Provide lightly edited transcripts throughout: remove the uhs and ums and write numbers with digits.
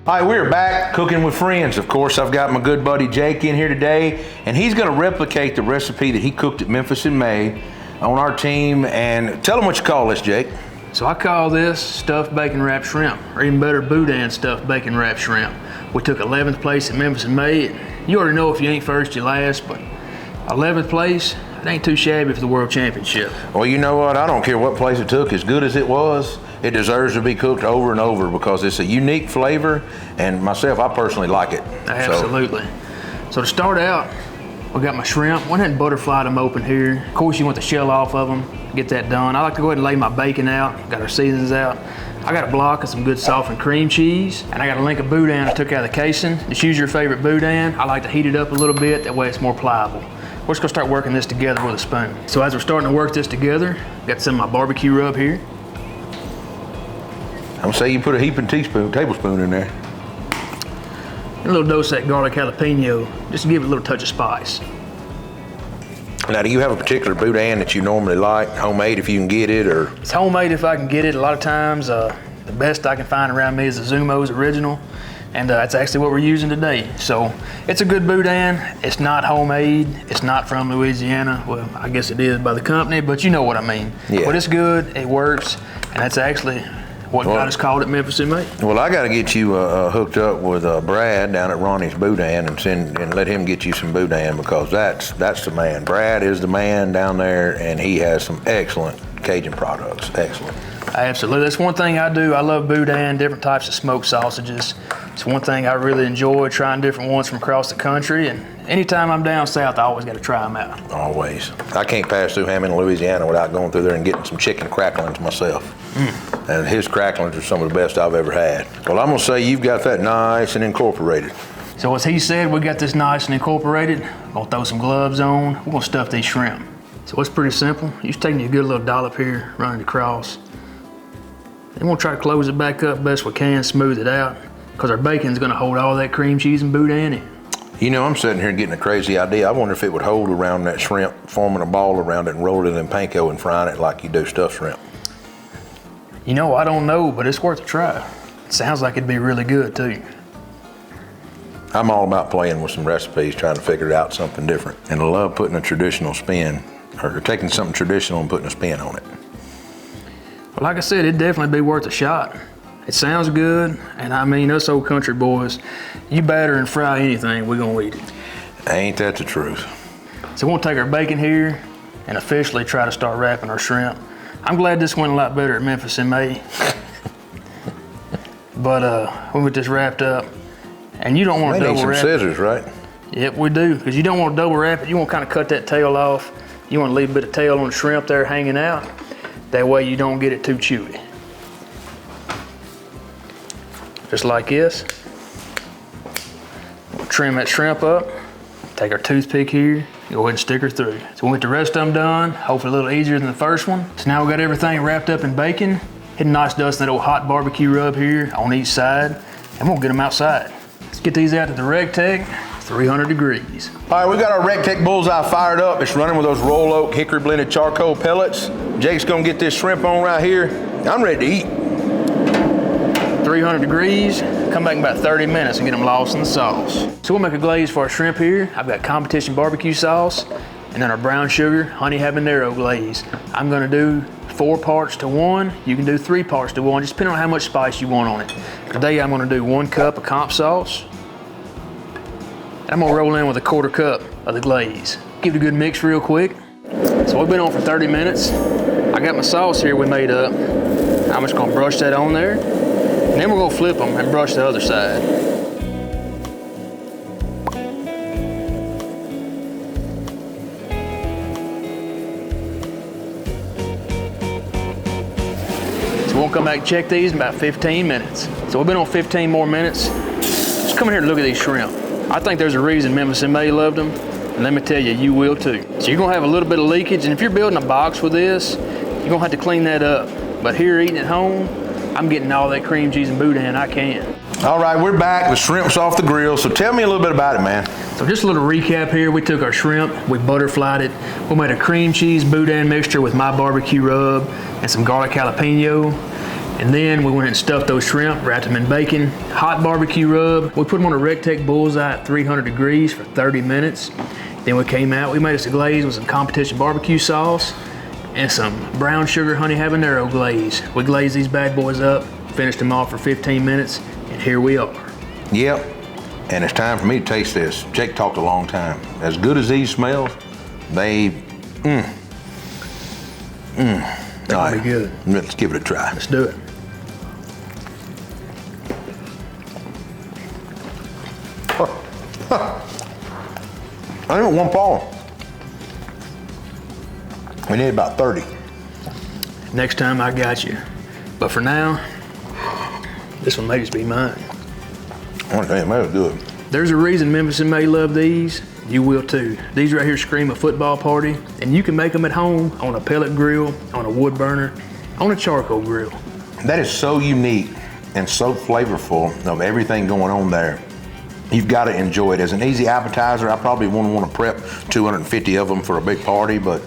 All right, we're back cooking with friends. Of course, I've got my good buddy Jake in here today, and he's gonna replicate the recipe that he cooked at Memphis in May on our team. And tell them what you call this, Jake. So I call this stuffed bacon wrapped shrimp, or even better, Boudin stuffed bacon wrapped shrimp. We took 11th place at Memphis in May. You already know if you ain't first, you last, but 11th place, it ain't too shabby for the World Championship. Well, you know what? I don't care what place it took, as good as it was, it deserves to be cooked over and over because it's a unique flavor, and myself, I personally like it. Absolutely. So to start out, we got my shrimp. Went ahead and butterflied them open here. Of course, you want the shell off of them, get that done. I like to go ahead and lay my bacon out, got our seasonings out. I got a block of some good softened cream cheese, and I got a link of Boudin I took out of the casing. Just use your favorite Boudin. I like to heat it up a little bit, that way it's more pliable. We're just gonna start working this together with a spoon. So as we're starting to work this together, got some of my barbecue rub here. I'm gonna say you put a heaping tablespoon in there. And a little dose of that garlic jalapeno, just to give it a little touch of spice. Now, do you have a particular Boudin that you normally like, homemade if you can get it, or? It's homemade if I can get it. A lot of times, the best I can find around me is the Zumo's original, and that's actually what we're using today. So it's a good Boudin. It's not homemade. It's not from Louisiana. Well, I guess it is by the company, but you know what I mean. Yeah. But it's good. It works, and that's actually what got us called at Memphis in May. Well, I got to get you hooked up with Brad down at Ronnie's Boudin and let him get you some Boudin, because that's the man. Brad is the man down there, and he has some excellent Cajun products. Excellent. Absolutely. That's one thing I do. I love Boudin, different types of smoked sausages. It's one thing I really enjoy, trying different ones from across the country. And anytime I'm down south, I always got to try them out. Always. I can't pass through Hammond, Louisiana without going through there and getting some chicken cracklings myself. And his cracklings are some of the best I've ever had. Well, I'm going to say you've got that nice and incorporated. So as he said, we got this nice and incorporated. We're going to throw some gloves on. We're going to stuff these shrimp. So it's pretty simple. You're just taking your good little dollop here, running it across. Then we'll try to close it back up best we can, smooth it out, because our bacon's going to hold all that cream cheese and Boudin in. You know, I'm sitting here getting a crazy idea. I wonder if it would hold around that shrimp, forming a ball around it and roll it in panko and frying it like you do stuffed shrimp. You know, I don't know, but it's worth a try. It sounds like it'd be really good too. I'm all about playing with some recipes, trying to figure out something different. And I love putting a traditional spin, or taking something traditional and putting a spin on it. Well, like I said, it'd definitely be worth a shot. It sounds good, and I mean, us old country boys, you batter and fry anything, we're gonna eat it. Ain't that the truth? So we're gonna take our bacon here and officially try to start wrapping our shrimp. I'm glad this went a lot better at Memphis in May. But we get this wrapped up, and you don't want to double wrap it. Some scissors, right? Yep, we do, because you don't want to double wrap it. You want to kind of cut that tail off. You want to leave a bit of tail on the shrimp there hanging out. That way you don't get it too chewy. Just like this. We'll trim that shrimp up. Take our toothpick here, go ahead and stick her through. So we'll get the rest of them done, hopefully a little easier than the first one. So now we got everything wrapped up in bacon. Hit a nice dust of that old hot barbecue rub here on each side, and we'll get them outside. Let's get these out to the RegTech, 300 degrees. All right, we got our RegTech Bullseye fired up. It's running with those roll oak hickory blended charcoal pellets. Jake's gonna get this shrimp on right here. I'm ready to eat. 300 degrees, come back in about 30 minutes and get them lost in the sauce. So we'll make a glaze for our shrimp here. I've got competition barbecue sauce, and then our brown sugar, honey habanero glaze. I'm gonna do 4 parts to 1. You can do 3 parts to 1, just depending on how much spice you want on it. Today I'm gonna do 1 cup of comp sauce. I'm gonna roll in with a 1/4 cup of the glaze. Give it a good mix real quick. So we've been on for 30 minutes. I got my sauce here we made up. I'm just gonna brush that on there. And then we're gonna flip them and brush the other side. So we'll come back and check these in about 15 minutes. So we've been on 15 more minutes. Just come in here and look at these shrimp. I think there's a reason Memphis and May loved them, and let me tell you, you will too. So you're gonna have a little bit of leakage, and if you're building a box with this, you're gonna have to clean that up. But here eating at home, I'm getting all that cream cheese and Boudin I can. All right, we're back. The shrimp's off the grill, so tell me a little bit about it, man. So just a little recap here. We took our shrimp, we butterflied it. We made a cream cheese Boudin mixture with my barbecue rub and some garlic jalapeno. And then we went and stuffed those shrimp, wrapped them in bacon, hot barbecue rub. We put them on a Rectech bullseye at 300 degrees for 30 minutes. Then we came out, we made us a glaze with some competition barbecue sauce and some brown sugar honey habanero glaze. We glazed these bad boys up, finished them off for 15 minutes, and here we are. Yep, and it's time for me to taste this. Jake talked a long time. As good as these smell, they, They're gonna be good. Let's give it a try. Let's do it. I didn't want one fall. We need about 30. Next time I got you. But for now, this one may just be mine. I want to tell you, that was good. There's a reason Memphis may love these. You will too. These right here scream a football party, and you can make them at home on a pellet grill, on a wood burner, on a charcoal grill. That is so unique and so flavorful of everything going on there. You've got to enjoy it. As an easy appetizer, I probably wouldn't want to prep 250 of them for a big party, but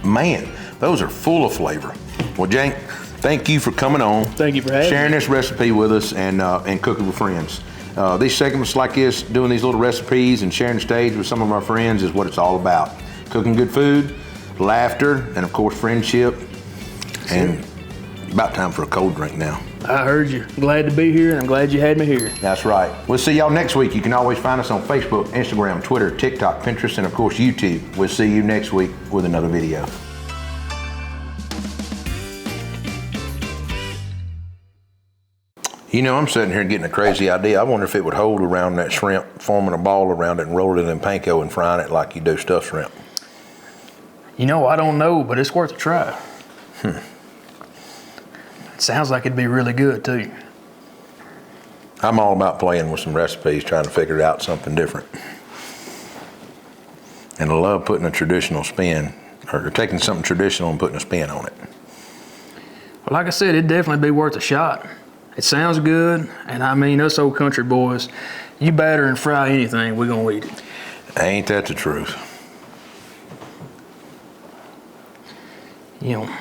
man, those are full of flavor. Well, Jake, thank you for coming on. Thank you for having me. Sharing this recipe with us and cooking with friends. These segments like this, doing these little recipes and sharing the stage with some of our friends is what it's all about. Cooking good food, laughter, and of course friendship. And about time for a cold drink now. I heard you. Glad to be here, and I'm glad you had me here. That's right. We'll see y'all next week. You can always find us on Facebook, Instagram, Twitter, TikTok, Pinterest, and of course YouTube. We'll see you next week with another video. You know, I'm sitting here getting a crazy idea. I wonder if it would hold around that shrimp, forming a ball around it and roll it in panko and frying it like you do stuffed shrimp. You know, I don't know, but it's worth a try. It sounds like it'd be really good too. I'm all about playing with some recipes, trying to figure out something different. And I love putting a traditional spin, or taking something traditional and putting a spin on it. Well, like I said, it'd definitely be worth a shot. It sounds good, and I mean, us old country boys, you batter and fry anything, we're gonna eat it. Ain't that the truth? You know,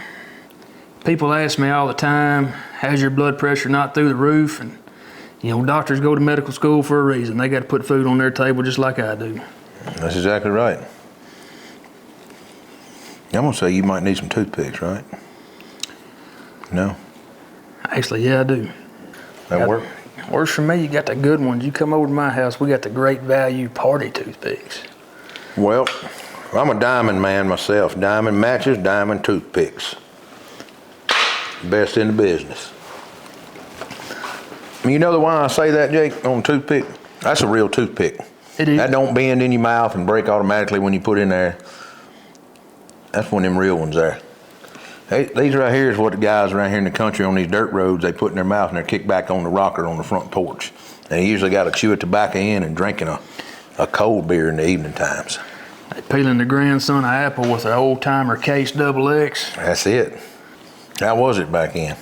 people ask me all the time, how's your blood pressure not through the roof? And, you know, doctors go to medical school for a reason. They got to put food on their table just like I do. That's exactly right. I'm gonna say you might need some toothpicks, right? No? Actually, yeah, I do. That work? Works for me. You got the good ones. You come over to my house, we got the great value party toothpicks. Well, I'm a diamond man myself. Diamond matches, diamond toothpicks. Best in the business. You know why I say that, Jake, on toothpick? That's a real toothpick. It is. That don't bend in your mouth and break automatically when you put it in there. That's one of them real ones there. Hey, these right here is what the guys around here in the country on these dirt roads, they put in their mouth and they kick back on the rocker on the front porch. And they usually got to chew a tobacco in and drinking a cold beer in the evening times. They peeling the grandson an apple with an old timer Case XX. That's it. How was it back then?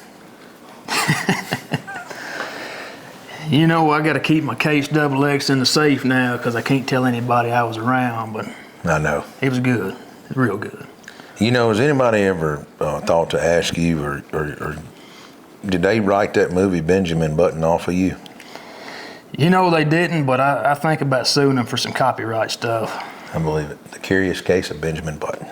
You know, I got to keep my Case XX in the safe now because I can't tell anybody I was around, but I know. it was good. It was real good. You know, has anybody ever thought to ask you, or did they write that movie Benjamin Button off of you? You know, they didn't, but I think about suing them for some copyright stuff. I believe it. The Curious Case of Benjamin Button.